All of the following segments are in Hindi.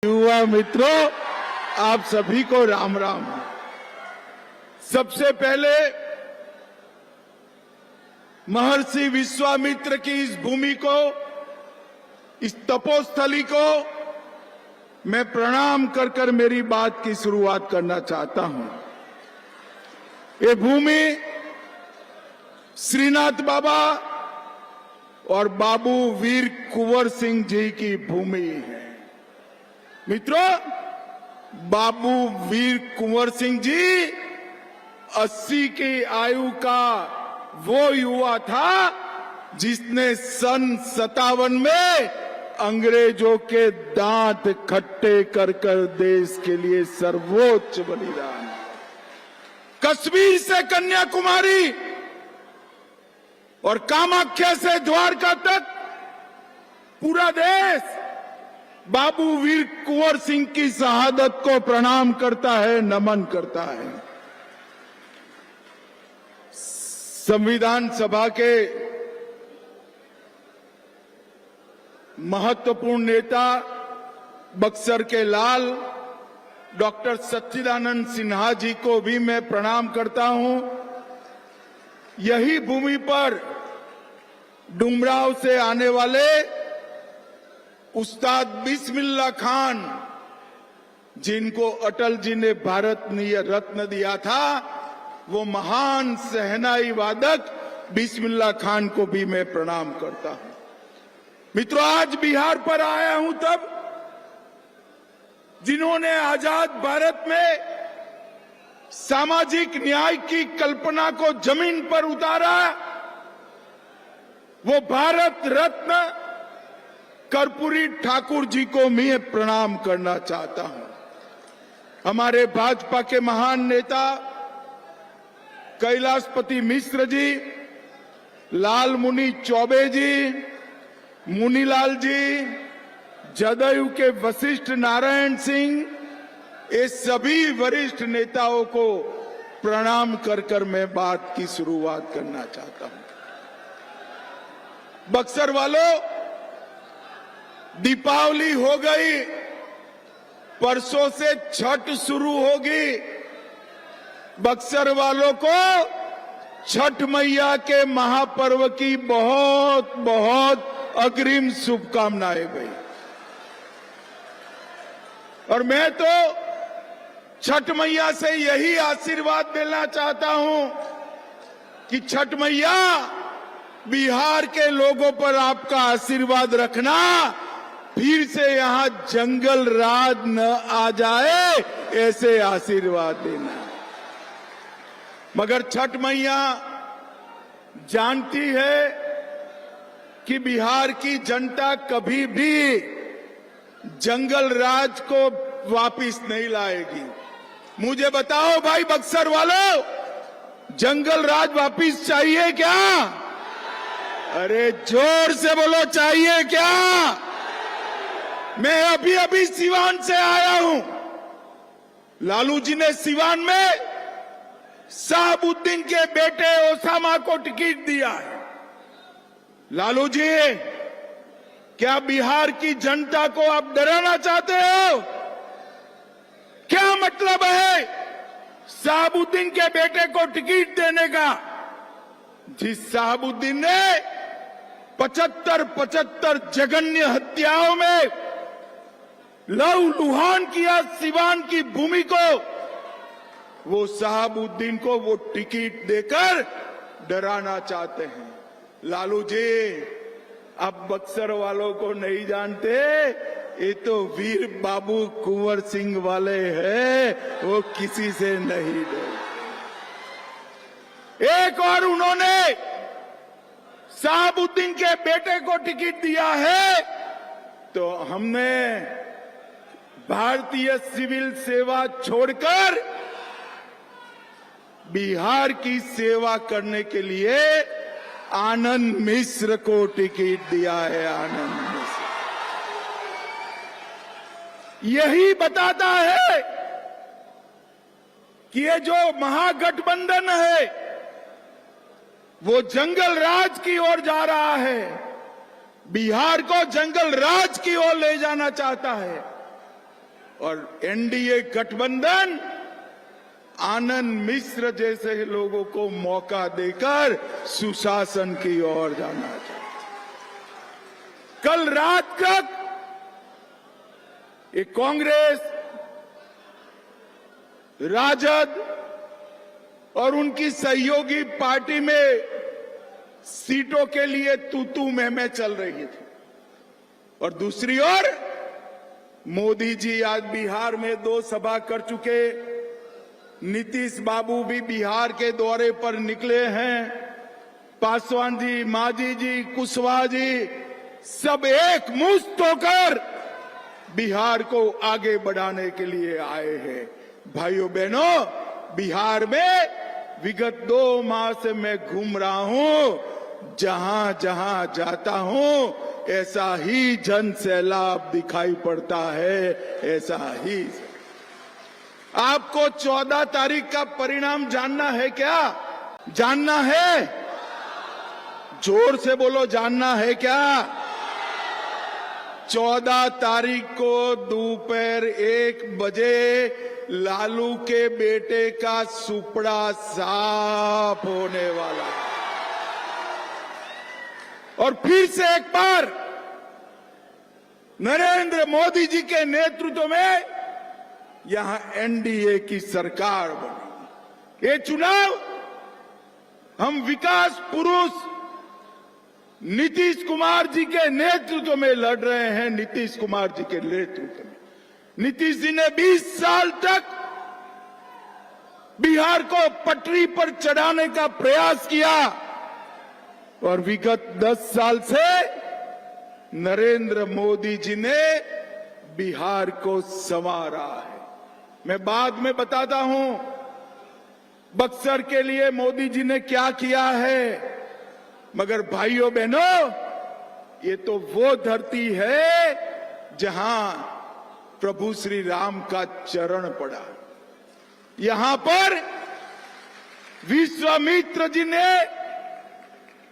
युवा मित्रों, आप सभी को राम राम। सबसे पहले महर्षि विश्वामित्र की इस भूमि को, इस तपोस्थली को मैं प्रणाम कर कर मेरी बात की शुरुआत करना चाहता हूं। ये भूमि श्रीनाथ बाबा और बाबू वीर कुंवर सिंह जी की भूमि है। मित्रों, बाबू वीर कुंवर सिंह जी 80 की आयु का वो युवा था जिसने सन 57 में अंग्रेजों के दांत खट्टे कर कर देश के लिए सर्वोच्च बलिदान। कश्मीर से कन्याकुमारी और कामाख्या से द्वारका तक पूरा देश बाबू वीर कुंवर सिंह की शहादत को प्रणाम करता है, नमन करता है। संविधान सभा के महत्वपूर्ण नेता बक्सर के लाल डॉक्टर सच्चिदानंद सिन्हा जी को भी मैं प्रणाम करता हूं। यही भूमि पर डुमराव से आने वाले उस्ताद बिस्मिल्लाह खान, जिनको अटल जी ने भारत रत्न दिया था, वो महान शहनाई वादक बिस्मिल्लाह खान को भी मैं प्रणाम करता हूं। मित्रों, आज बिहार पर आया हूं तब जिन्होंने आजाद भारत में सामाजिक न्याय की कल्पना को जमीन पर उतारा, वो भारत रत्न कर्पूरी ठाकुर जी को मैं प्रणाम करना चाहता हूं। हमारे भाजपा के महान नेता कैलाशपति मिश्र जी, लाल मुनि चौबे जी, मुनीलाल जी, जदयू के वशिष्ठ नारायण सिंह, ये सभी वरिष्ठ नेताओं को प्रणाम कर कर मैं बात की शुरुआत करना चाहता हूं। बक्सर वालों, दीपावली हो गई, परसों से छठ शुरू होगी। बक्सर वालों को छठ मैया के महापर्व की बहुत बहुत अग्रिम शुभकामनाएं भाई। और मैं तो छठ मैया से यही आशीर्वाद देना चाहता हूं कि छठ मैया बिहार के लोगों पर आपका आशीर्वाद रखना, फिर से यहां जंगल राज न आ जाए, ऐसे आशीर्वाद देना। मगर छठ मैया जानती है कि बिहार की जनता कभी भी जंगल राज को वापिस नहीं लाएगी। मुझे बताओ भाई बक्सर वालों, जंगल राज वापिस चाहिए क्या? अरे जोर से बोलो, चाहिए क्या? मैं अभी अभी सिवान से आया हूं। लालू जी ने सिवान में शहाबुद्दीन के बेटे ओसामा को टिकट दिया है। लालू जी, क्या बिहार की जनता को आप डराना चाहते हो? क्या मतलब है शहाबुद्दीन के बेटे को टिकट देने का, जिस शहाबुद्दीन ने 75 जघन्य हत्याओं में लहूलुहान किया सिवान की भूमि को? वो शहाबुद्दीन को वो टिकट देकर डराना चाहते हैं। लालू जी, आप बक्सर वालों को नहीं जानते, ये तो वीर बाबू कुंवर सिंह वाले हैं, वो किसी से नहीं डरते। एक और उन्होंने शहाबुद्दीन के बेटे को टिकट दिया है, तो हमने भारतीय सिविल सेवा छोड़कर बिहार की सेवा करने के लिए आनंद मिश्र को टिकट दिया है। आनंद मिश्र यही बताता है कि ये जो महागठबंधन है वो जंगल राज की ओर जा रहा है, बिहार को जंगल राज की ओर ले जाना चाहता है। और एनडीए गठबंधन आनंद मिश्र जैसे लोगों को मौका देकर सुशासन की ओर जाना चाहते। कल रात तक ये कांग्रेस, राजद और उनकी सहयोगी पार्टी में सीटों के लिए तू मैं चल रही थी, और दूसरी ओर मोदी जी आज बिहार में 2 सभा कर चुके, नीतीश बाबू भी बिहार के दौरे पर निकले हैं, पासवान जी, मांझी जी, कुशवाहा जी सब एक मुश्त होकर बिहार को आगे बढ़ाने के लिए आए हैं। भाइयों बहनों, बिहार में विगत 2 माह से मैं घूम रहा हूं, जहां जहां जाता हूं ऐसा ही जन सैलाब दिखाई पड़ता है, ऐसा ही। आपको 14 तारीख का परिणाम जानना है क्या? जानना है? जोर से बोलो, जानना है क्या? 14 तारीख को दोपहर 1 बजे लालू के बेटे का सुपड़ा साफ होने वाला है। और फिर से एक बार नरेंद्र मोदी जी के नेतृत्व में यहां एनडीए की सरकार बनी। ये चुनाव हम विकास पुरुष नीतीश कुमार जी के नेतृत्व में लड़ रहे हैं। नीतीश कुमार जी के नेतृत्व में नीतीश जी ने 20 साल तक बिहार को पटरी पर चढ़ाने का प्रयास किया, और विगत 10 साल से नरेंद्र मोदी जी ने बिहार को संवारा है। मैं बाद में बताता हूं बक्सर के लिए मोदी जी ने क्या किया है, मगर भाइयों बहनों, ये तो वो धरती है जहां प्रभु श्री राम का चरण पड़ा। यहां पर विश्वामित्र जी ने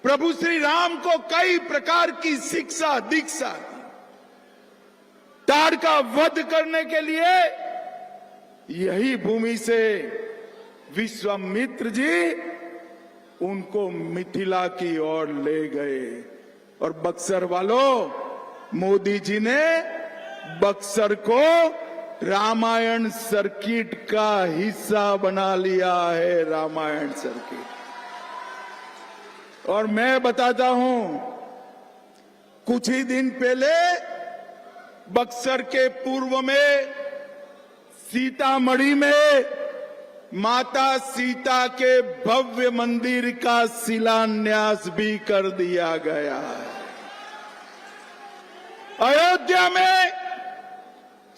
प्रभु श्री राम को कई प्रकार की शिक्षा दीक्षा दी। ताड़ का वध करने के लिए यही भूमि से विश्वामित्र जी उनको मिथिला की ओर ले गए। और बक्सर वालों, मोदी जी ने बक्सर को रामायण सर्किट का हिस्सा बना लिया है, रामायण सर्किट। और मैं बताता हूं, कुछ ही दिन पहले बक्सर के पूर्व में सीतामढ़ी में माता सीता के भव्य मंदिर का शिलान्यास भी कर दिया गया है। अयोध्या में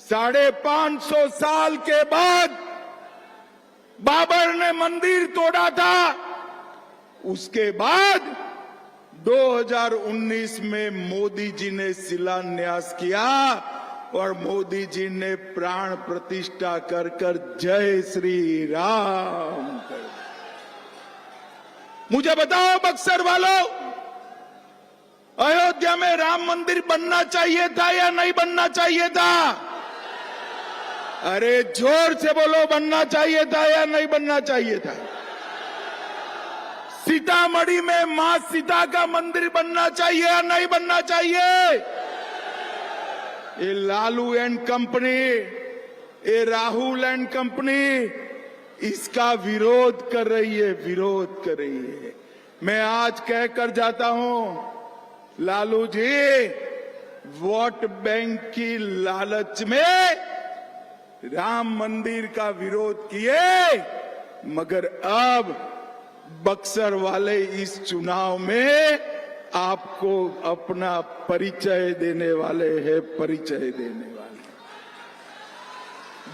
550 साल के बाद बाबर ने मंदिर तोड़ा था, उसके बाद 2019 में मोदी जी ने शिलान्यास किया और मोदी जी ने प्राण प्रतिष्ठा कर कर जय श्री राम कर। मुझे बताओ बक्सर वालों, अयोध्या में राम मंदिर बनना चाहिए था या नहीं बनना चाहिए था? अरे जोर से बोलो, बनना चाहिए था या नहीं बनना चाहिए था? सीतामढ़ी में मां सीता का मंदिर बनना चाहिए या नहीं बनना चाहिए? ये लालू एंड कंपनी, ये राहुल एंड कंपनी इसका विरोध कर रही है, विरोध कर रही है। मैं आज कहकर जाता हूं, लालू जी वोट बैंक की लालच में राम मंदिर का विरोध किए, मगर अब बक्सर वाले इस चुनाव में आपको अपना परिचय देने वाले हैं, परिचय देने वाले।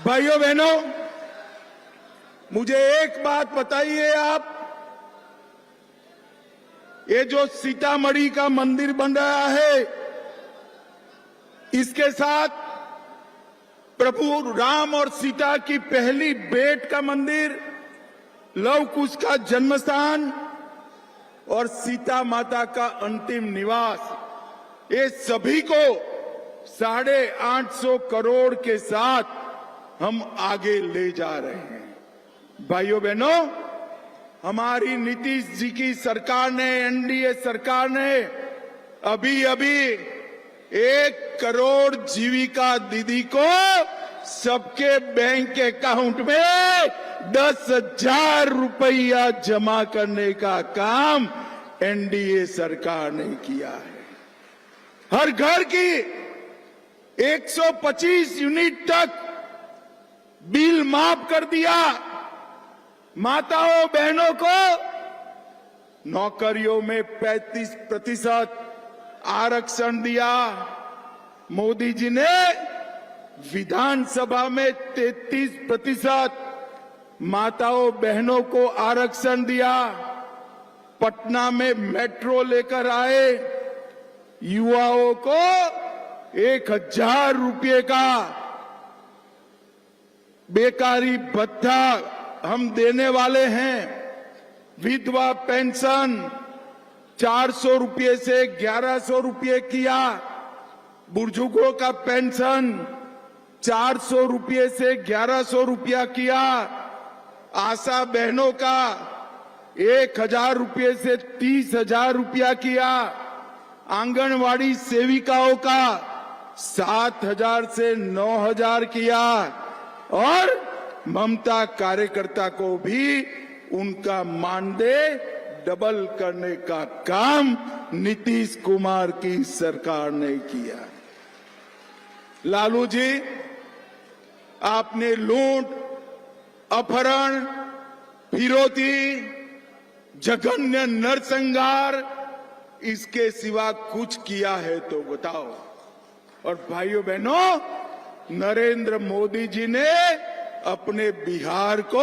भाइयों बहनों, मुझे एक बात बताइए, आप ये जो सीतामढ़ी का मंदिर बन रहा है, इसके साथ प्रभु राम और सीता की पहली भेंट का मंदिर, लव कुश का जन्म स्थान और सीता माता का अंतिम निवास, ये सभी को 850 करोड़ के साथ हम आगे ले जा रहे हैं। भाइयों बहनों, हमारी नीतीश जी की सरकार ने, एनडीए सरकार ने अभी अभी 1 करोड़ जीविका दीदी को सबके बैंक अकाउंट में 10,000 रुपया जमा करने का काम एनडीए सरकार ने किया है। हर घर की 125 यूनिट तक बिल माफ कर दिया। माताओं बहनों को नौकरियों में 35% आरक्षण दिया। मोदी जी ने विधानसभा में 33% माताओं बहनों को आरक्षण दिया। पटना में मेट्रो लेकर आए। युवाओं को 1,000 रुपये का बेकारी भत्ता हम देने वाले हैं। विधवा पेंशन 400 रुपये से 1,100 रुपये किया। बुजुर्गों का पेंशन 400 रुपये से 1,100 रुपया किया। आशा बहनों का 1,000 रुपये से 30,000 रुपया किया। आंगनवाड़ी सेविकाओं का 7,000 से 9,000 किया। और ममता कार्यकर्ता को भी उनका मानदेय डबल करने का काम नीतीश कुमार की सरकार ने किया। लालू जी, आपने लूट, अपहरण, फिरौती, जघन्य नरसंहार, इसके सिवा कुछ किया है तो बताओ। और भाइयों बहनों, नरेंद्र मोदी जी ने अपने बिहार को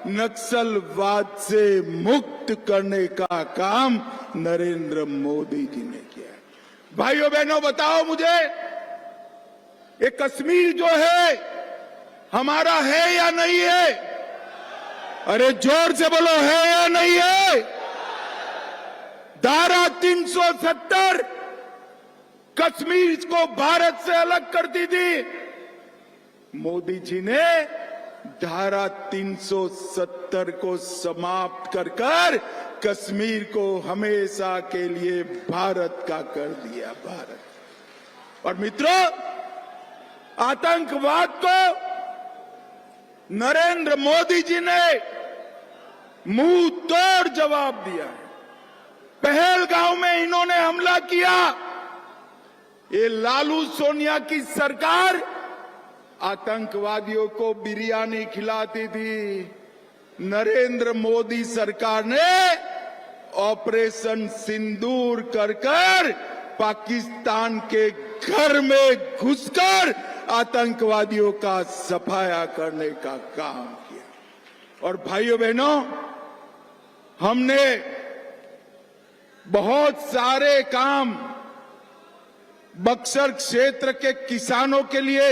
नक्सलवाद से मुक्त करने का काम नरेंद्र मोदी जी ने किया। भाइयों बहनों, बताओ मुझे, ये कश्मीर जो है हमारा है या नहीं है? अरे जोर से बोलो, है या नहीं है? धारा 370 कश्मीर को भारत से अलग करती थी। मोदी जी ने धारा 370 को समाप्त कर कश्मीर को हमेशा के लिए भारत का कर दिया। भारत। और मित्रों, आतंकवाद को नरेंद्र मोदी जी ने मुंह तोड़ जवाब दिया है। पहलगांव में इन्होंने हमला किया। ये लालू सोनिया की सरकार आतंकवादियों को बिरयानी खिलाती थी। नरेंद्र मोदी सरकार ने ऑपरेशन सिंदूर कर पाकिस्तान के घर में घुसकर आतंकवादियों का सफाया करने का काम किया। और भाइयों बहनों, हमने बहुत सारे काम बक्सर क्षेत्र के किसानों के लिए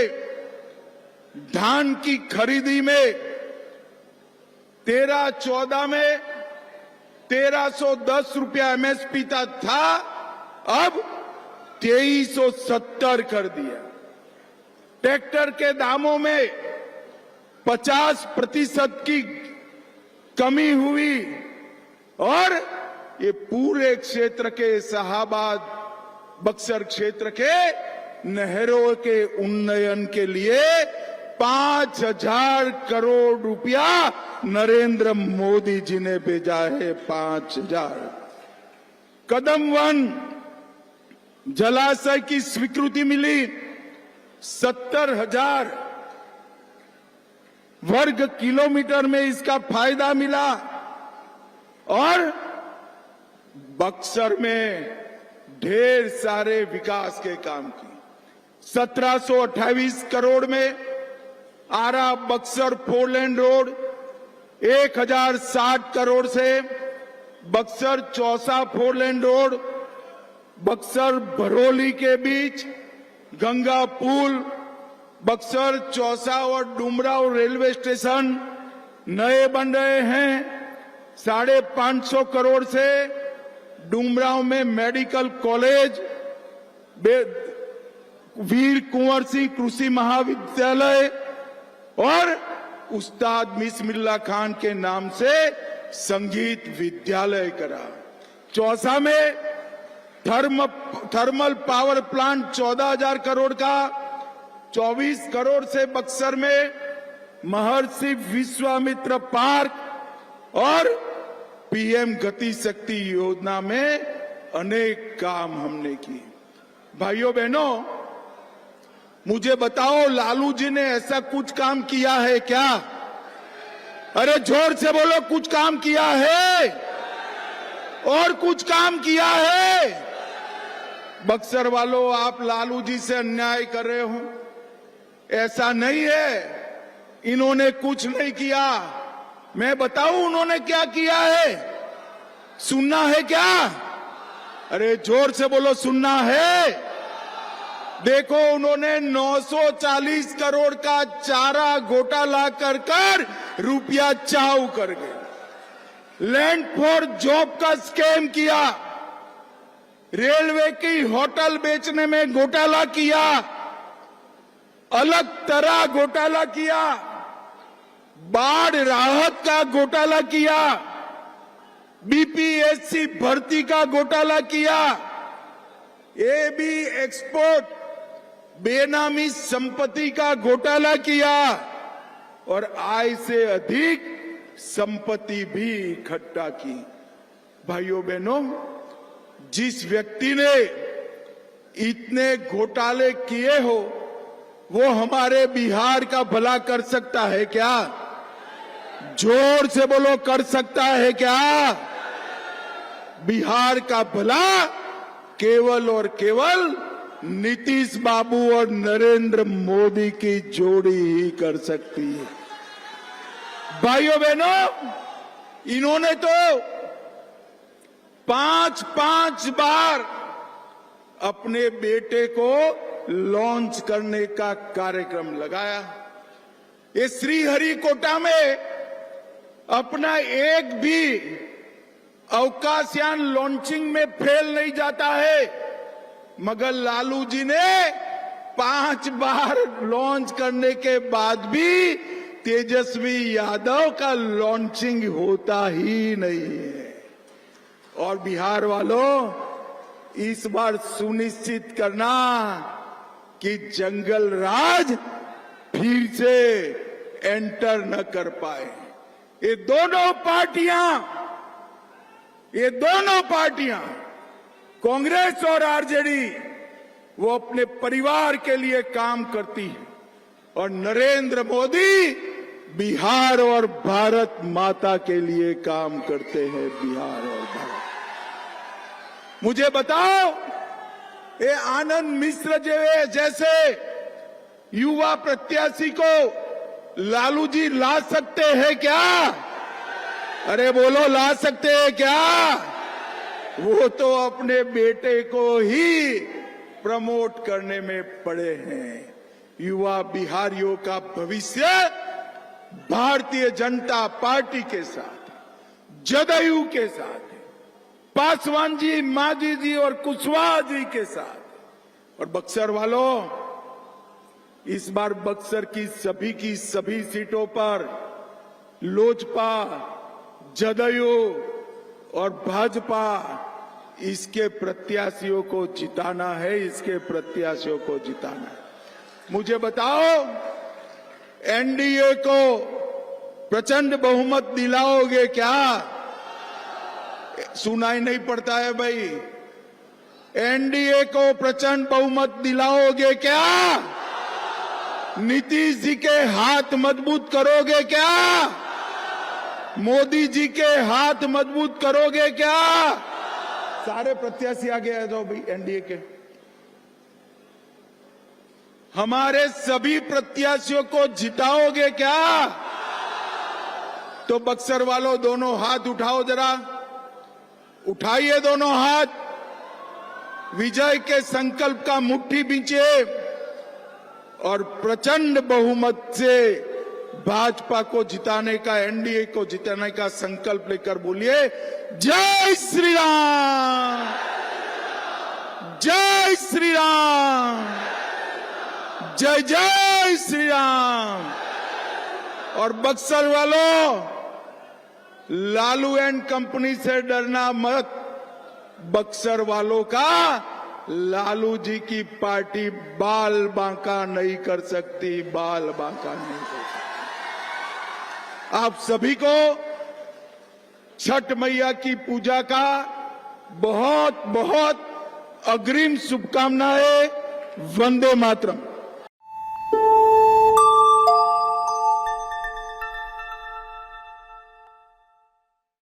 धान की खरीदी में 13-14 में 1,310 रुपया एमएसपी था, अब 2,370 कर दिया। ट्रैक्टर के दामों में 50% की कमी हुई। और ये पूरे क्षेत्र के शाहाबाद बक्सर क्षेत्र के नहरों के उन्नयन के लिए 5,000 करोड़ रुपया नरेंद्र मोदी जी ने भेजा है। 5,000। कदम वन जलाशय की स्वीकृति मिली। 70,000 वर्ग किलोमीटर में इसका फायदा मिला। और बक्सर में ढेर सारे विकास के काम किए। 1728 करोड़ में आरा बक्सर 4 लेन रोड, 1,060 करोड़ से बक्सर चौसा 4 लेन रोड, बक्सर भरोली के बीच गंगा पुल, बक्सर चौसा और डुमराव रेलवे स्टेशन नए बन रहे हैं। 550 करोड़ से डुमराव में मेडिकल कॉलेज, वीर कुंवर सिंह कृषि महाविद्यालय, और उस्ताद बिस्मिल्लाह खान के नाम से संगीत विद्यालय करा। चौसा में थर्मल पावर प्लांट 14,000 करोड़ का, 24 करोड़ से बक्सर में महर्षि विश्वामित्र पार्क और पीएम गति शक्ति योजना में अनेक काम हमने किए। भाइयों बहनों, मुझे बताओ, लालू जी ने ऐसा कुछ काम किया है क्या? अरे जोर से बोलो, कुछ काम किया है? और कुछ काम किया है? बक्सर वालों, आप लालू जी से अन्याय कर रहे हो। ऐसा नहीं है, इन्होंने कुछ नहीं किया। मैं बताऊं उन्होंने क्या किया है? सुनना है क्या? अरे जोर से बोलो, सुनना है? देखो, उन्होंने 940 करोड़ का चारा घोटाला कर रुपया चाऊ कर गए। लैंड फॉर जॉब का स्कैम किया, रेलवे की होटल बेचने में घोटाला किया, अलग तरह घोटाला किया, बाढ़ राहत का घोटाला किया, बीपीएससी भर्ती का घोटाला किया, एबी एक्सपोर्ट बेनामी संपत्ति का घोटाला किया और आय से अधिक संपत्ति भी इकट्ठा की। भाइयों बहनों, जिस व्यक्ति ने इतने घोटाले किए हो, वो हमारे बिहार का भला कर सकता है क्या? जोर से बोलो, कर सकता है क्या? बिहार का भला केवल और केवल नीतीश बाबू और नरेंद्र मोदी की जोड़ी ही कर सकती है। भाइयों बहनों, इन्होंने तो 5-5 बार अपने बेटे को लॉन्च करने का कार्यक्रम लगाया। ये श्रीहरिकोटा में अपना एक भी अवकाशयान लॉन्चिंग में फेल नहीं जाता है, मगर लालू जी ने 5 बार लॉन्च करने के बाद भी तेजस्वी यादव का लॉन्चिंग होता ही नहीं है। और बिहार वालों, इस बार सुनिश्चित करना कि जंगल राज फिर से एंटर न कर पाए। ये दोनों पार्टियां कांग्रेस और आरजेडी, वो अपने परिवार के लिए काम करती है और नरेंद्र मोदी बिहार और भारत माता के लिए काम करते हैं। बिहार और भारत, मुझे बताओ, ये आनंद मिश्र जैसे युवा प्रत्याशी को लालू जी ला सकते हैं क्या? अरे बोलो, ला सकते हैं क्या? वो तो अपने बेटे को ही प्रमोट करने में पड़े हैं। युवा बिहारियों का भविष्य भारतीय जनता पार्टी के साथ, जदयू के साथ, पासवान जी, मांझी जी और कुशवाहा जी के साथ। और बक्सर वालों, इस बार बक्सर की सभी सीटों पर लोजपा, जदयू और भाजपा, इसके प्रत्याशियों को जिताना है, इसके प्रत्याशियों को जिताना है। मुझे बताओ, एनडीए को प्रचंड बहुमत दिलाओगे क्या? सुनाई नहीं पड़ता है भाई। एनडीए को प्रचंड बहुमत दिलाओगे क्या? नीतीश जी के हाथ मजबूत करोगे क्या? मोदी जी के हाथ मजबूत करोगे क्या? सारे प्रत्याशी आगे आ जाओ भाई, एनडीए के। हमारे सभी प्रत्याशियों को जिताओगे क्या? तो बक्सर वालों, दोनों हाथ उठाओ, जरा उठाइए दोनों हाथ। विजय के संकल्प का मुट्ठी बींचे और प्रचंड बहुमत से भाजपा को जिताने का, एनडीए को जिताने का संकल्प लेकर बोलिए, जय श्री राम, जय श्री राम, जय जय श्री राम। और बक्सर वालों, लालू एंड कंपनी से डरना मत। बक्सर वालों का लालू जी की पार्टी बाल बांका नहीं कर सकती, बाल बांका नहीं कर सकती। आप सभी को छठ मैया की पूजा का बहुत बहुत अग्रिम शुभकामनाएं। वंदे मातरम।